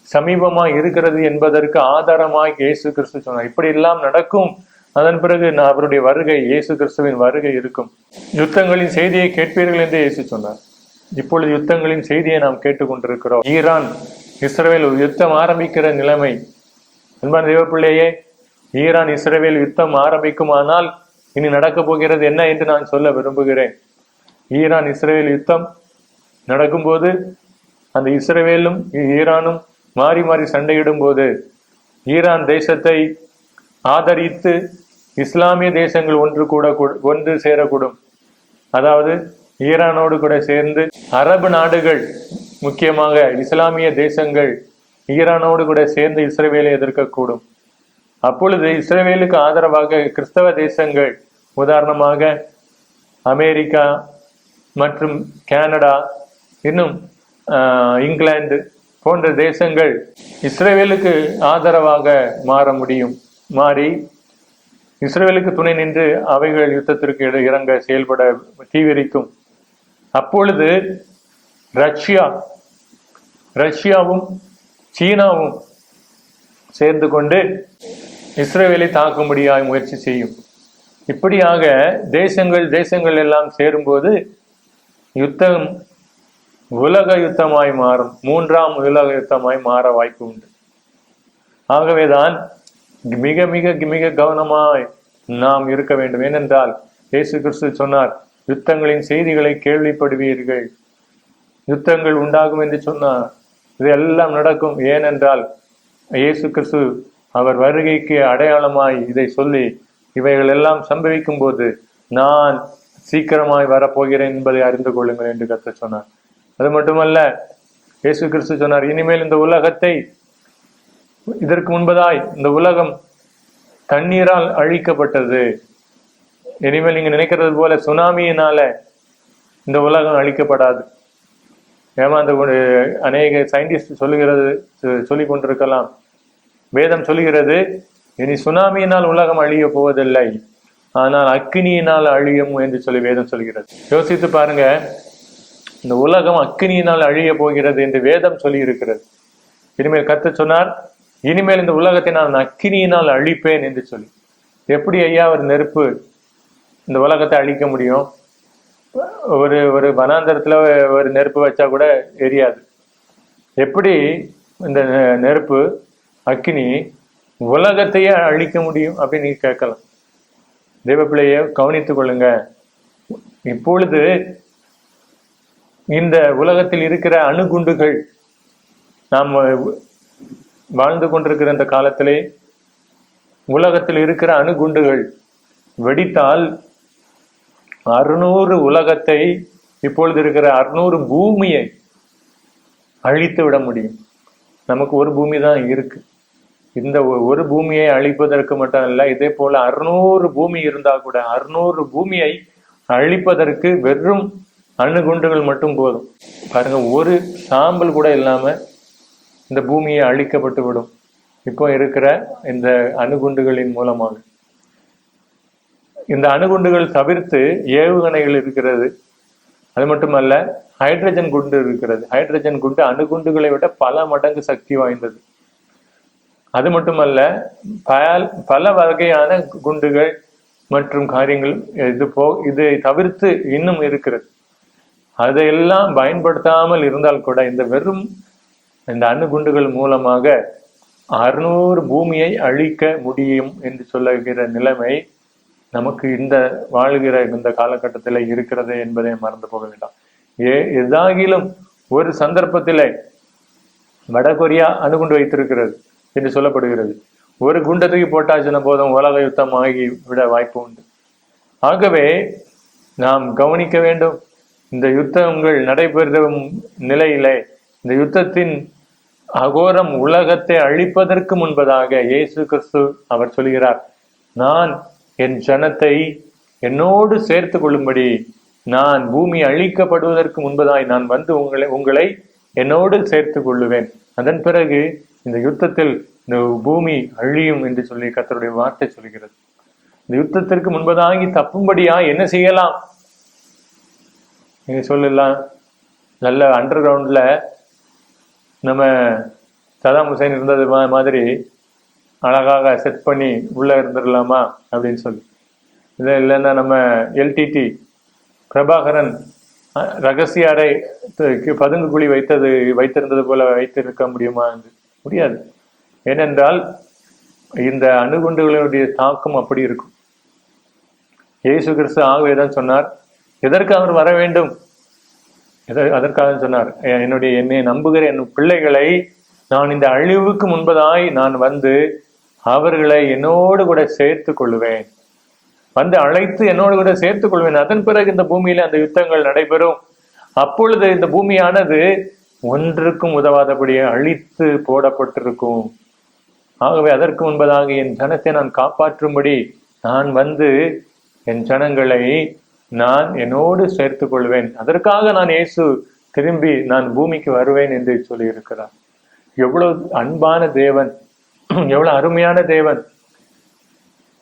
Speaker 2: சமீபமாய் இருக்கிறது என்பதற்கு ஆதாரமாய் இயேசு கிறிஸ்து சொன்னார். இப்படி எல்லாம் நடக்கும், அதன் பிறகு அவருடைய வருகை, இயேசு கிறிஸ்துவின் வருகை இருக்கும். யுத்தங்களின் செய்தியை கேட்பீர்கள் என்று இயேசு சொன்னார். இப்பொழுது யுத்தங்களின் செய்தியை நாம் கேட்டுக்கொண்டிருக்கிறோம். ஈரான் இஸ்ரவேல் யுத்தம் ஆரம்பிக்கிற நிலைமை. அன்பான தேவப்பிள்ளையே, ஈரான் இஸ்ரவேல் யுத்தம் ஆரம்பிக்குமானால் இனி நடக்க போகிறது என்ன என்று நான் சொல்ல விரும்புகிறேன். ஈரான் இஸ்ரவேல் யுத்தம் நடக்கும்போது, அந்த இஸ்ரவேலும் ஈரானும் மாறி மாறி சண்டையிடும் போது, ஈரான் தேசத்தை ஆதரித்து இஸ்லாமிய தேசங்கள் ஒன்று சேரக்கூடும். அதாவது ஈரானோடு கூட சேர்ந்து அரபு நாடுகள், முக்கியமாக இஸ்லாமிய தேசங்கள் ஈரானோடு கூட சேர்ந்து இஸ்ரவேலை எதிர்க்கக்கூடும். அப்பொழுது இஸ்ரவேலுக்கு ஆதரவாக கிறிஸ்தவ தேசங்கள், உதாரணமாக அமெரிக்கா மற்றும் கனடா, இன்னும் இங்கிலாந்து போன்ற தேசங்கள் இஸ்ரவேலுக்கு ஆதரவாக மாறி இஸ்ரவேலுக்கு துணை நின்று அவைகள் யுத்தத்திற்கு இறங்க செயல்பட தீவிரிக்கும். அப்பொழுது ரஷ்யாவும் சீனாவும் சேர்ந்து கொண்டு இஸ்ரவேலை தாக்கும்படியாக முயற்சி செய்யும். இப்படியாக தேசங்கள் எல்லாம் சேரும்போது யுத்தம் உலக யுத்தமாய் மாறும். 3ஆம் உலக யுத்தமாய் மாற வாய்ப்பு உண்டு. ஆகவேதான் மிக மிக மிக கவனமாய் நாம் இருக்க வேண்டும். ஏனென்றால் இயேசு கிறிஸ்து சொன்னார், யுத்தங்களின் செய்திகளை கேள்விப்படுவீர்கள், யுத்தங்கள் உண்டாகும் என்று சொன்னார். இதெல்லாம் நடக்கும். ஏனென்றால் இயேசு கிறிஸ்து அவர் வருகைக்கு அடையாளமாய் இதை சொல்லி, இவைகள் எல்லாம் சம்பவிக்கும் போது நான் சீக்கிரமாய் வரப்போகிறேன் என்பதை அறிந்து கொள்ளுங்கள் என்று கர்த்தர் சொன்னார். அது மட்டுமல்ல, இயேசு கிறிஸ்து சொன்னார், இனிமேல் இந்த உலகத்தை, இதற்கு முன்பதாய் இந்த உலகம் தண்ணீரால் அழிக்கப்பட்டது, இனிமேல் நீங்க நினைக்கிறது போல சுனாமியினால இந்த உலகம் அழிக்கப்படாது. ஏமாந்த அநேக சயின்டிஸ்ட் சொல்லிக் கொண்டிருக்கலாம். வேதம் சொல்லுகிறது, இனி சுனாமியினால் உலகம் அழிய போவதில்லை, ஆனால் அக்கினியினால் அழியும் என்று சொல்லி வேதம் சொல்கிறது. யோசித்து பாருங்க, இந்த உலகம் அக்கினியினால் அழிய போகிறது என்று வேதம் சொல்லி இருக்கிறது. இனிமேல் கர்த்தர் சொன்னார், இனிமேல் இந்த உலகத்தை நான் அக்கினியினால் அழிப்பேன் என்று சொல்லி. எப்படி ஐயா ஒரு நெருப்பு இந்த உலகத்தை அழிக்க முடியும்? ஒரு வனாந்தரத்துல ஒரு நெருப்பு வச்சா கூட எரியாது. எப்படி இந்த நெருப்பு, அக்கினி உலகத்தையே அழிக்க முடியும் அப்படின்னு நீங்க கேட்கலாம். தேவப்பிள்ளையை கவனித்துக் கொள்ளுங்க. இப்பொழுது இந்த உலகத்தில் இருக்கிற அணுகுண்டுகள், நாம் வாழ்ந்து கொண்டிருக்கிற இந்த காலத்திலே உலகத்தில் இருக்கிற அணுகுண்டுகள் வெடித்தால் 600 உலகத்தை, இப்பொழுது இருக்கிற 600 பூமியை அழித்து விட முடியும். நமக்கு ஒரு பூமி தான் இருக்கு. இந்த ஒரு பூமியை அழிப்பதற்கு மட்டும் இல்ல, இதே போல 600 பூமி இருந்தா கூட 600 பூமியை அழிப்பதற்கு வெறும் அணுகுண்டுகள் மட்டும் போதும். பாருங்க, ஒரு சாம்பல் கூட இல்லாம இந்த பூமியை அழிக்கப்பட்டு விடும் இப்போ இருக்கிற இந்த அணுகுண்டுகளின் மூலமாக. இந்த அணுகுண்டுகள் தவிர்த்து ஏவுகணைகள் இருக்கிறது. அது மட்டுமல்ல, ஹைட்ரஜன் குண்டு இருக்கிறது. ஹைட்ரஜன் குண்டு அணுகுண்டுகளை விட பல மடங்கு சக்தி வாய்ந்தது. அது மட்டுமல்ல, பல வகையான குண்டுகள் மற்றும் காரியங்கள் இதை தவிர்த்து இன்னும் இருக்கிறது. அதையெல்லாம் பயன்படுத்தாமல் இருந்தால் கூட இந்த வெறும் இந்த அணுகுண்டுகள் மூலமாக 600 பூமியை அழிக்க முடியும் என்று சொல்லுகிற நிலைமை நமக்கு இந்த வாழ்கிற இந்த காலகட்டத்தில் இருக்கிறது என்பதை மறந்து போக வேண்டாம். எதாகிலும் ஒரு சந்தர்ப்பத்திலே வடகொரியா அணுகுண்டு வைத்திருக்கிறது என்று சொல்லப்படுகிறது. ஒரு குண்டத்துக்கு போட்டாச்சுன போதும் உலக யுத்தம் ஆகி விட வாய்ப்பு உண்டு. ஆகவே நாம் கவனிக்க வேண்டும். இந்த யுத்தங்கள் நடைபெறும் நிலையிலே இந்த யுத்தத்தின் அகோரம் உலகத்தை அழிப்பதற்கு முன்பதாக இயேசு கிறிஸ்து அவர் சொல்கிறார், நான் என் ஜனத்தை என்னோடு சேர்த்து கொள்ளும்படி நான் பூமி அழிக்கப்படுவதற்கு முன்பதாய் நான் வந்து உங்களை என்னோடு சேர்த்து கொள்ளுவேன். அதன் பிறகு இந்த யுத்தத்தில் இந்த பூமி அழியும் என்று சொல்லி கர்த்தருடைய வார்த்தை சொல்கிறது. இந்த யுத்தத்திற்கு முன்பதாகி தப்பும்படியா என்ன செய்யலாம்? நீங்க சொல்லலாம், நல்ல அண்டர் கிரவுண்ட்ல நம்ம சதாம் ஹுசைன் இருந்தது மாதிரி அழகாக செட் பண்ணி உள்ள இருந்துடலாமா அப்படின்னு சொல்லி. இல்லை இல்லைன்னா நம்ம எல்டிடி பிரபாகரன் ரகசிய அறை பதுங்கு குழி வைத்திருந்தது போல வைத்திருக்க முடியுமா என்று முடியாது. ஏனென்றால் இந்த அணுகுண்டுகளுடைய தாக்கம் அப்படி இருக்கும். இயேசு கிறிஸ்து ஆகவேதான் சொன்னார், எதற்கு அவர் வர வேண்டும்? அதற்காக சொன்னார், என்னை நம்புகிற என் பிள்ளைகளை நான் இந்த அழிவுக்கு முன்பதாய் நான் வந்து அவர்களை என்னோடு கூட சேர்த்து கொள்ளுவேன், வந்து அழைத்து என்னோடு கூட சேர்த்துக் கொள்வேன். அதன் பிறகு இந்த பூமியில அந்த யுத்தங்கள் நடைபெறும். அப்பொழுது இந்த பூமியானது ஒன்றுக்கும் உதவாதபடி அழித்து போடப்பட்டிருக்கும். ஆகவே அதற்கு முன்பதாக என் ஜனத்தை நான் காப்பாற்றும்படி நான் வந்து என் ஜனங்களை நான் என்னோடு சேர்த்து கொள்வேன். அதற்காக நான் இயேசு திரும்பி நான் பூமிக்கு வருவேன் என்று சொல்லி இருக்கிறார். எவ்வளவு அன்பான தேவன், எவ்வளவு அருமையான தேவன்.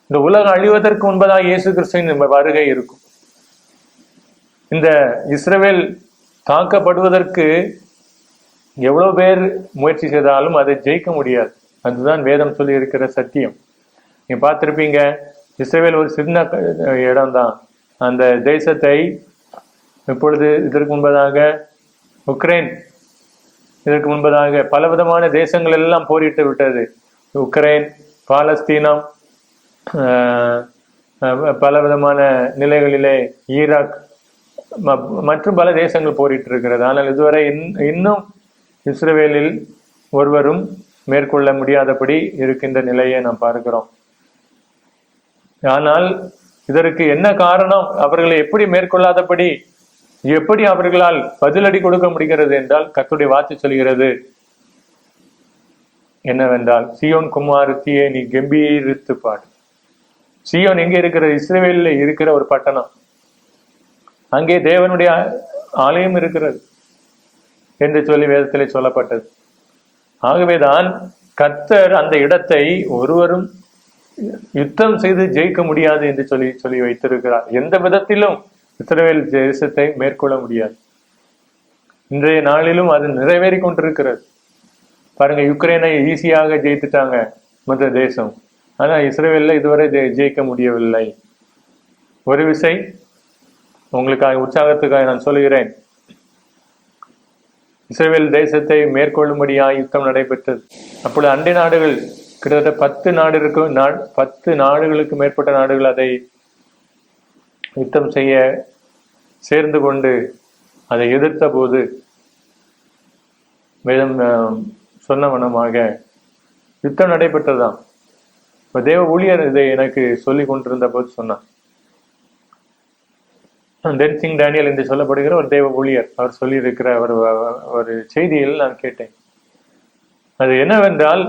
Speaker 2: இந்த உலகம் அழிவதற்கு முன்பதாக இயேசு கிறிஸ்துவின் வருகை இருக்கும். இந்த இஸ்ரவேல் தாக்கப்படுவதற்கு எவ்வளவு பேர் முயற்சி செய்தாலும் அதை ஜெயிக்க முடியாது. அதுதான் வேதம் சொல்லி இருக்கிற சத்தியம். நீங்க பார்த்திருப்பீங்க, இஸ்ரவேல் ஒரு சின்ன இடம்தான். அந்த தேசத்தை இப்பொழுது இதற்கு முன்பதாக உக்ரைன், இதற்கு முன்பதாக பல விதமான தேசங்கள் எல்லாம் போரிட்டு விட்டது. உக்ரைன், பாலஸ்தீனம், பல விதமான நிலைகளிலே ஈராக் மற்றும் பல தேசங்கள் போரிட்டு இருக்கிறது. ஆனால் இதுவரை இன்னும் இஸ்ரவேலில் ஒருவரும் மேற்கொள்ள முடியாதபடி இருக்கின்ற நிலையை நாம் பார்க்கிறோம். ஆனால் இதற்கு என்ன காரணம்? அவர்களை எப்படி மேற்கொள்ளாதபடி, எப்படி அவர்களால் பதிலடி கொடுக்க முடிகிறது என்றால், கர்த்தருடைய வார்த்தை சொல்கிறது என்னவென்றால், சீயோன் குமாரத்தியே நீ கம்பீரித்து பாடு. சீயோன் எங்கே இருக்கிறது? இஸ்ரவேலில் இருக்கிற ஒரு பட்டணம். அங்கே தேவனுடைய ஆலயம் இருக்கிறது என்று சொல்லி வேதத்திலே சொல்லப்பட்டது. ஆகவேதான் கர்த்தர் அந்த இடத்தை ஒருவரும் யுத்தம் செய்து ஜெயிக்க முடியாது என்று சொல்லி வைத்திருக்கிறார். எந்த விதத்திலும் இஸ்ரவேல் தேசத்தை மேற்கொள்ள முடியாது. இன்றைய நாளிலும் அது நிறைவேறி கொண்டிருக்கிறது. பாருங்க, யுக்ரைனை ஈஸியாக ஜெயித்துட்டாங்க மற்ற தேசம். ஆனா இஸ்ரவேல்ல இதுவரை ஜெயிக்க முடியவில்லை. ஒரு விசை உங்களுக்காக உற்சாகத்துக்காக நான் சொல்லுகிறேன், இஸ்ரவேல் தேசத்தை மேற்கொள்ளும்படியாக யுத்தம் நடைபெற்றது. அப்பொழுது அண்டை நாடுகள் கிட்டத்தட்ட 10 நாடுகளுக்கு மேற்பட்ட நாடுகள் அதை யுத்தம் செய்ய சேர்ந்து கொண்டு அதை எதிர்த்த போது வேதம் சொன்னவனமாக யுத்தம் நடைபெற்றதாம். இப்ப தேவ ஊழியர் இதை எனக்கு சொல்லி கொண்டிருந்த போது சொன்னார். டென்சிங் டேனியல் என்று சொல்லப்படுகிற ஒரு தேவ ஊழியர் அவர் சொல்லி இருக்கிற ஒரு செய்தியில் நான் கேட்டேன். அது என்னவென்றால்,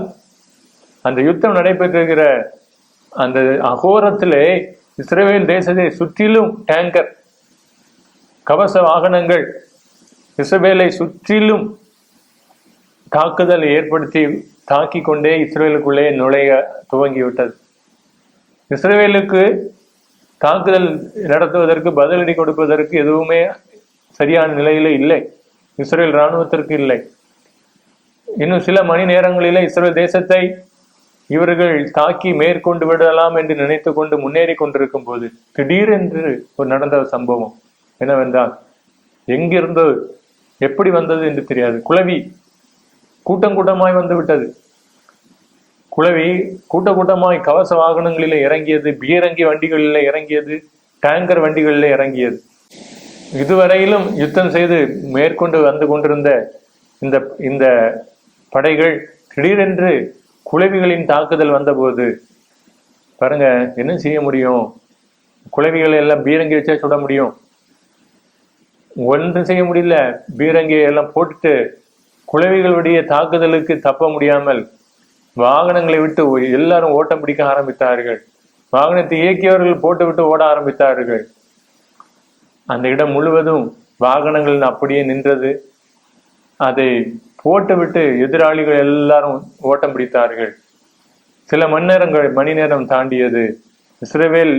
Speaker 2: அந்த யுத்தம் நடைபெற்றிருக்கிற அந்த அகோரத்திலே இஸ்ரவேல் தேசத்தை சுற்றிலும் டேங்கர் கவச வாகனங்கள் இஸ்ரவேலை சுற்றிலும் தாக்குதல் ஏற்படுத்தி தாக்கி கொண்டே இஸ்ரவேலுக்குள்ளே நுழைய துவங்கிவிட்டது. இஸ்ரவேலுக்கு தாக்குதல் நடத்துவதற்கு பதிலடி கொடுப்பதற்கு எதுவுமே சரியான நிலையில இல்லை, இஸ்ரேல் இராணுவத்திற்கு இல்லை. இன்னும் சில மணி நேரங்களிலே இஸ்ரேல் தேசத்தை இவர்கள் தாக்கி மேற்கொண்டு விடலாம் என்று நினைத்து கொண்டு முன்னேறி கொண்டிருக்கும் போது திடீரென்று ஒரு நடந்த சம்பவம் என்னவென்றால், எங்கிருந்து எப்படி வந்தது என்று தெரியாது, குளவி கூட்டம் கூட்டமாய் வந்து விட்டது. குளவி கூட்டமாய் கவச வாகனங்களில இறங்கியது, பீரங்கி வண்டிகளில இறங்கியது, டேங்கர் வண்டிகளில இறங்கியது. இதுவரையிலும் யுத்தம் செய்து மேற்கொண்டு வந்து கொண்டிருந்த இந்த படைகள் திடீரென்று குளவிகளின் தாக்குதல் வந்தபோது பாருங்க, என்ன செய்ய முடியும்? குளவிகளை எல்லாம் பீரங்கி வச்சா சுட முடியும்? ஒன்றும் செய்ய முடியல. பீரங்கியை எல்லாம் போட்டுட்டு குளவிகளுடைய தாக்குதலுக்கு தப்ப முடியாமல் வாகனங்களை விட்டு எல்லாரும் ஓட்டம் பிடிக்க ஆரம்பித்தார்கள். வாகனத்தை இயக்கியவர்கள் போட்டு விட்டு ஓட ஆரம்பித்தார்கள். அந்த இடம் முழுவதும் வாகனங்கள் அப்படியே நின்றது. அதை போட்டு விட்டு எதிராளிகள் எல்லாரும் ஓட்டம் பிடித்தார்கள். சில மணி நேரம் தாண்டியது. இஸ்ரவேல்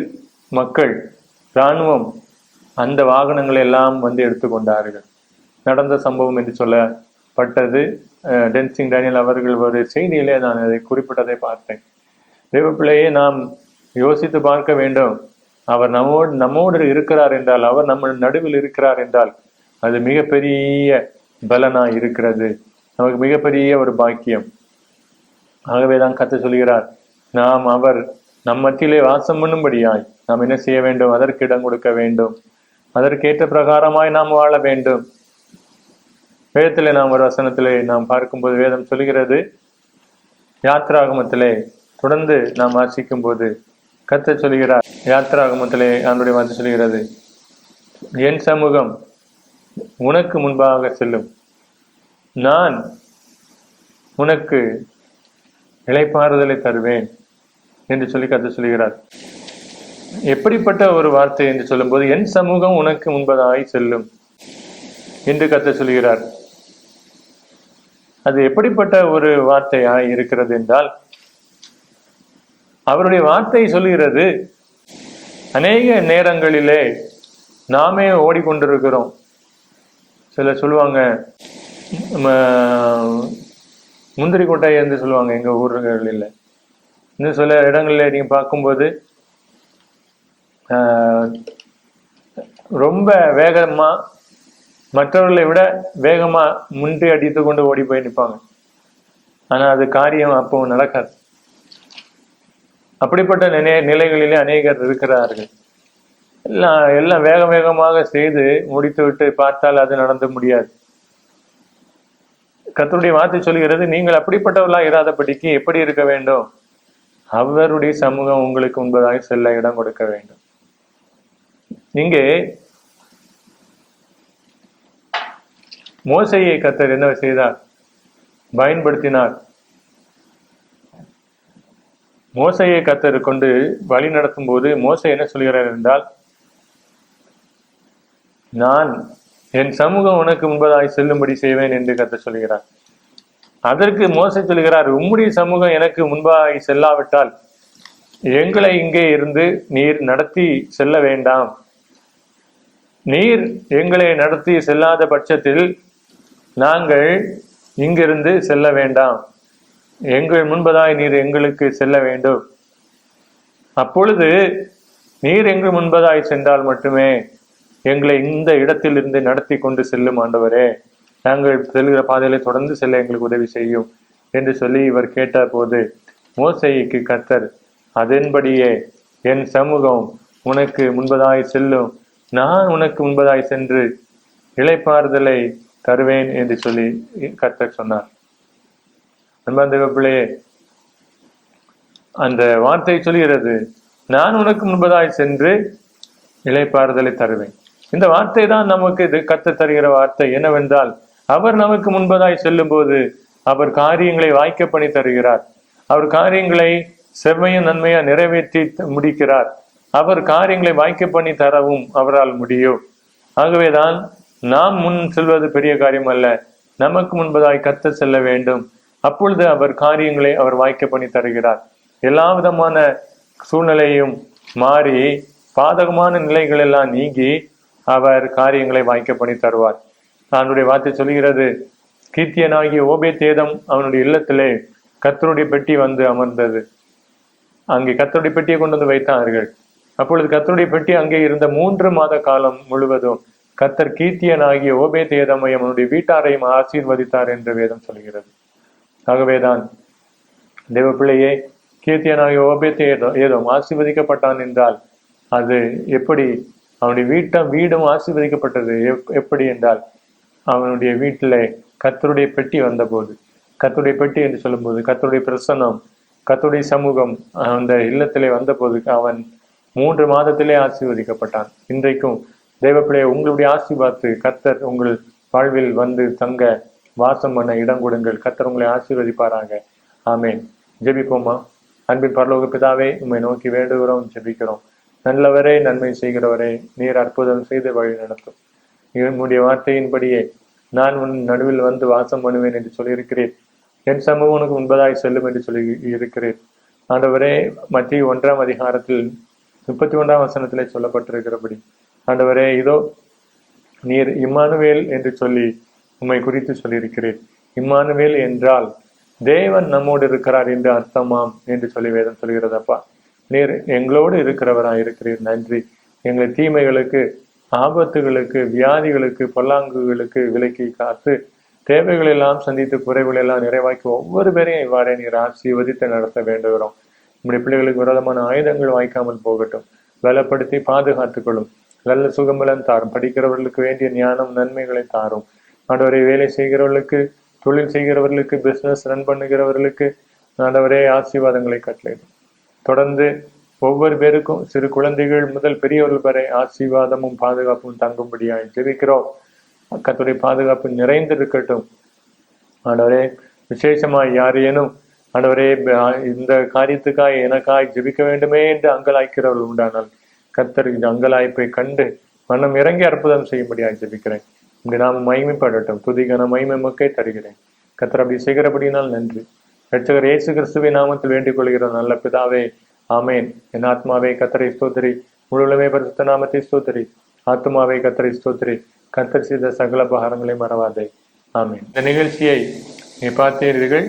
Speaker 2: மக்கள் இராணுவம் அந்த வாகனங்களை எல்லாம் வந்து எடுத்துக்கொண்டார்கள். நடந்த சம்பவம் என்று சொல்லப்பட்டது. டென்சிங் டேனியல் அவர்கள் ஒரு செய்தியிலே நான் அதை குறிப்பிட்டதை பார்த்தேன். தேவப்பிள்ளையே, நாம் யோசித்து பார்க்க வேண்டும். அவர் நம்மோடு இருக்கிறார் என்றால், அவர் நம்ம நடுவில் இருக்கிறார் என்றால், அது மிகப்பெரிய பலனா இருக்கிறது, நமக்கு மிகப்பெரிய ஒரு பாக்கியம். ஆகவேதான் கர்த்தர் சொல்கிறார், நாம் அவர் நம் மத்தியிலே வாசம் பண்ணும்படியாய் நாம் என்ன செய்ய வேண்டும்? அதற்கு இடம் கொடுக்க வேண்டும். அதற்கேற்ற பிரகாரமாய் நாம் வாழ வேண்டும். வேதத்திலே நாம் ஒரு வசனத்திலே நாம் பார்க்கும்போது வேதம் சொல்கிறது, யாத்ராகமத்திலே தொடர்ந்து நாம் வாசிக்கும் போது கர்த்தர் சொல்கிறார், யாத்ராகமத்திலே ஆண்டவருடைய வார்த்தை சொல்கிறது, என் சமூகம் உனக்கு முன்பாக செல்லும், நான் உனக்கு இளைப்பாறுதலை தருவேன் என்று சொல்லி கர்த்தர் சொல்கிறார். எப்படிப்பட்ட ஒரு வார்த்தை என்று சொல்லும் போது, என் சமூகம் உனக்கு முன்பதாய் செல்லும் என்று கர்த்தர் சொல்கிறார். அது எப்படிப்பட்ட ஒரு வார்த்தையாய் இருக்கிறது என்றால், அவருடைய வார்த்தை சொல்கிறது, அநேக நேரங்களிலே நாமே ஓடிக்கொண்டிருக்கிறோம். சிலர் சொல்லுவாங்க, முந்திரி கொட்டை என்று சொல்லுவாங்க எங்க ஊர்களில். இன்னும் சில இடங்களில் நீங்க பார்க்கும்போது ரொம்ப வேகமா, மற்றவர்களை விட வேகமா முன்றி அடித்து கொண்டு ஓடி போய் நிற்பாங்க. ஆனா அது காரியம் அப்போ நடக்காது. அப்படிப்பட்ட நிலைகளிலே அநேகர் இருக்கிறார்கள். எல்லாம் வேகமாக செய்து முடித்து விட்டு பார்த்தால் அது நடந்து முடியாது. கர்த்தருடைய வார்த்தை சொல்கிறது, நீங்கள் அப்படிப்பட்டவர்களா இராதபடிக்கு எப்படி இருக்க வேண்டும்? அவருடைய சமூகம் உங்களுக்கு முன்பதாக செல்ல இடம் கொடுக்க வேண்டும். இங்கே மோசையை கர்த்தர் என்ன செய்தார்? பயன்படுத்தினார். மோசையை கர்த்தர் கொண்டு வழி நடத்தும் போது மோசை என்ன சொல்கிறார் என்றால், நான் என் சமூகம் உனக்கு முன்பதாய் செல்லும்படி செய்வேன் என்று கர்த்தர் சொல்கிறார். அதற்கு மோசை சொல்கிறார், உம்முடைய சமூகம் எனக்கு முன்பாய் செல்லாவிட்டால் எங்களை இங்கே இருந்து நீர் நடத்தி செல்ல வேண்டாம். நீர் எங்களை நடத்தி செல்லாத பட்சத்தில் நாங்கள் இங்கிருந்து செல்ல வேண்டாம். எங்கள் முன்பதாய் நீர் எங்களுக்கு செல்ல வேண்டும். அப்பொழுது நீர் எங்கள் முன்பதாய் சென்றால் மட்டுமே எங்களை இந்த இடத்தில் இருந்து நடத்தி கொண்டு செல்லும் ஆண்டவரே, நாங்கள் செல்கிற பாதையில தொடர்ந்து செல்ல எங்களுக்கு உதவி செய்யும் என்று சொல்லி இவர் கேட்ட போது மோசேக்கு கர்த்தர், அதன்படியே என் சமூகம் உனக்கு முன்பதாய் செல்லும், நான் உனக்கு முன்பதாய் சென்று இளைப்பாறுதலை தருவேன் என்று சொல்லி கர்த்தர் சொன்னார். அன்பார்ந்த பிள்ளையே, அந்த வார்த்தை சொல்கிறது, நான் உனக்கு முன்பதாய் சென்று இளைப்பாறுதலை தருவேன். இந்த வார்த்தை தான் நமக்கு இது கர்த்தர் தருகிற வார்த்தை. என்னவென்றால், அவர் நமக்கு முன்பதாய் செல்லும் போது அவர் காரியங்களை வாய்க்க பண்ணி தருகிறார். அவர் காரியங்களை செவ்வைய நன்மையா நிறைவேற்றி முடிக்கிறார். அவர் காரியங்களை வாய்க்க பண்ணி தரவும் அவரால் முடியும். ஆகவேதான் நாம் முன் செல்வது பெரிய காரியம் அல்ல, நமக்கு முன்பதாய் கர்த்தர் செல்ல வேண்டும். அப்பொழுது அவர் காரியங்களை அவர் வாய்க்க பண்ணி தருகிறார். எல்லா விதமான சூழ்நிலையும் மாறி பாதகமான நிலைகள் எல்லாம் நீங்கி அவர் காரியங்களை வாய்க்க பண்ணி தருவார். அவனுடைய வார்த்தை சொல்கிறது, கீர்த்தியனாகிய ஓபேதேதம் அவனுடைய இல்லத்திலே கர்த்தருடைய பெட்டி வந்து அமர்ந்தது. அங்கே கர்த்தருடைய பெட்டியை கொண்டு வந்து வைத்தார்கள். அப்பொழுது கர்த்தருடைய பெட்டி அங்கே இருந்த 3 மாத காலம் முழுவதும் கர்த்தர் கீர்த்தியனாகிய ஓபேதேதமையும் அவனுடைய வீட்டாரையும் ஆசீர்வதித்தார் என்று வேதம் சொல்கிறது. ஆகவேதான் தேவ பிள்ளையே, கீர்த்தியனாகிய ஓபேதேதம் ஆசீர்வதிக்கப்பட்டான் என்றால் அது எப்படி? அவனுடைய வீடும் ஆசீர்வதிக்கப்பட்டது. எப்படி என்றால் அவனுடைய வீட்டிலே கர்த்தருடைய பெட்டி வந்தபோது, கர்த்தருடைய பெட்டி என்று சொல்லும்போது கர்த்தருடைய பிரசன்னம், கர்த்தருடைய சமூகம் அந்த இல்லத்திலே வந்தபோது அவன் 3 மாதத்திலே ஆசீர்வதிக்கப்பட்டான். இன்றைக்கும் தேவப்பிள்ளையை உங்களுடைய ஆசீர்வாதத்து கர்த்தர் உங்கள் வாழ்வில் வந்து தங்க வாசம் பண்ண இடம் கொடுங்கள். கர்த்தர் உங்களை ஆசீர்வதிப்பாராங்க. ஆமேன். ஜெபிப்போமா. அன்பின் பரலோக பிதாவே, உம்மை நோக்கி வேண்டுகிறோம், ஜெபிக்கிறோம். நல்லவரே, நன்மை செய்கிறவரே, நீர் அற்புதம் செய்து வழி நடத்தும். உன்னுடைய வார்த்தையின்படியே நான் உன் நடுவில் வந்து வாசம் பண்ணுவேன் என்று சொல்லியிருக்கிறேன். என் சமூகம் உனக்கு முன்பதாய் செல்லும் என்று சொல்லி இருக்கிறேன். ஆண்டவரே, மத்திய 1ஆம் அதிகாரத்தில் 31ஆம் வசனத்திலே சொல்லப்பட்டிருக்கிறபடி ஆண்டவரே, இதோ நீர் இம்மானுவேல் என்று சொல்லி உம்மை குறித்து சொல்லியிருக்கிறேன். இம்மானுவேல் என்றால் தேவன் நம்மோடு இருக்கிறார் என்று அர்த்தமாம் என்று சொல்லி வேதம் சொல்கிறதப்பா. நீர் எங்களோடு இருக்கிறவராய் இருக்கிறீர். நன்றி. எங்களை தீமைகளுக்கு, ஆபத்துகளுக்கு, வியாதிகளுக்கு, பொல்லாங்குகளுக்கு விலக்கி காத்து தேவைகள் எல்லாம் சந்தித்து குறைகள் எல்லாம் நிறைவாக்கி ஒவ்வொரு பேரையும் இவ்வாறே நீர் ஆசீர்வதித்து நடத்த வேண்டுகிறோம். நம்முடைய பிள்ளைகளுக்கு விரோதமான ஆயுதங்கள் வாய்க்காமல் போகட்டும். பலப்படுத்தி பாதுகாத்துக் கொள்ளும். நல்ல சுகம்பலம் தாரும். படிக்கிறவர்களுக்கு வேண்டிய ஞானம் நன்மைகளை தாரும். ஆண்டவரை வேலை செய்கிறவர்களுக்கு, தொழில் செய்கிறவர்களுக்கு, பிசினஸ் ரன் பண்ணுகிறவர்களுக்கு ஆண்டவரே ஆசீர்வாதங்களை கட்டளையிடும். தொடர்ந்து ஒவ்வொரு பேருக்கும், சிறு குழந்தைகள் முதல் பெரியவர்கள் வரை ஆசீர்வாதமும் பாதுகாப்பும் தங்கும்படியாய் ஜெபிக்கிறோம். கர்த்தருடைய பாதுகாப்பு நிறைந்திருக்கட்டும். ஆண்டவரே, விசேஷமாய் யாரேனும் ஆண்டவரே இந்த காரியத்துக்காய் எனக்காய் ஜெபிக்க வேண்டுமே என்று அங்கலாய்க்கிறவர்கள் உண்டானால் கர்த்தர் இந்த அங்கலாய்ப்பை கண்டு மனம் இறங்கி அற்புதம் செய்யும்படியாய் ஜெபிக்கிறேன். இங்கு நாம் மகிமைப்படட்டும். துதிக்கான மகிமை மக்கை தருகிறேன். கர்த்தர் அப்படி செய்கிறபடினால் நன்றி. இரட்சகர் இயேசு கிறிஸ்துவின் நாமத்தில் வேண்டிக் கொள்கிற நல்ல பிதாவே, ஆமேன். என் ஆத்மாவே கர்த்தரை ஸ்தோத்திரி, முழுவதுமே பரிசுத்த நாமத்தை ஸ்தோத்திரி. ஆத்மாவே கர்த்தரை ஸ்தோத்திரி, கர்த்தர் செய்த சகல உபகாரங்களை மறவாதே. ஆமேன். இந்த நிகழ்ச்சியை பார்த்தீர்கள்.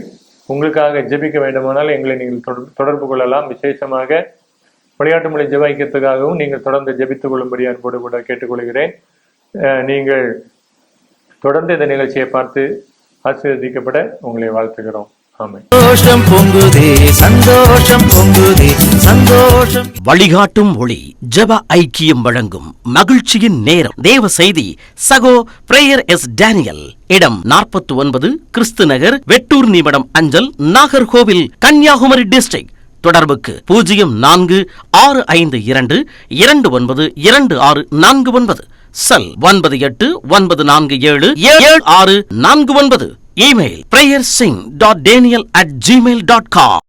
Speaker 2: உங்களுக்காக ஜெபிக்க வேண்டுமானால் எங்களை நீங்கள் தொடர்பு கொள்ளலாம். விசேஷமாக விளையாட்டு மொழி ஜெபிக்கிறதுக்காகவும் நீங்கள் தொடர்ந்து ஜெபித்துக் கொள்ளும்படி அன்போடு கூட கேட்டுக்கொள்கிறேன். நீங்கள் தொடர்ந்து இந்த நிகழ்ச்சியை பார்த்து ஆசீர்வதிக்கப்பட உங்களை வாழ்த்துகிறோம்.
Speaker 3: சந்தோஷம் பொங்குதே, சந்தோஷம் பொங்குதே, சந்தோஷம்.
Speaker 4: வழிகாட்டும் ஒளி ஜெப ஐக்கியம் வழங்கும் மகிழ்ச்சியின் நேரம். தேவ செய்தி சகோ பிரேயர் எஸ் டேனியல். இடம் 49 கிறிஸ்து நகர், வெட்டூர் நிமிடம் அஞ்சல், நாகர்கோவில், கன்னியாகுமரி டிஸ்ட்ரிக்ட். தொடர்புக்கு 0452292649. செல் 9894777649. Email prayersing.daniel@gmail.com.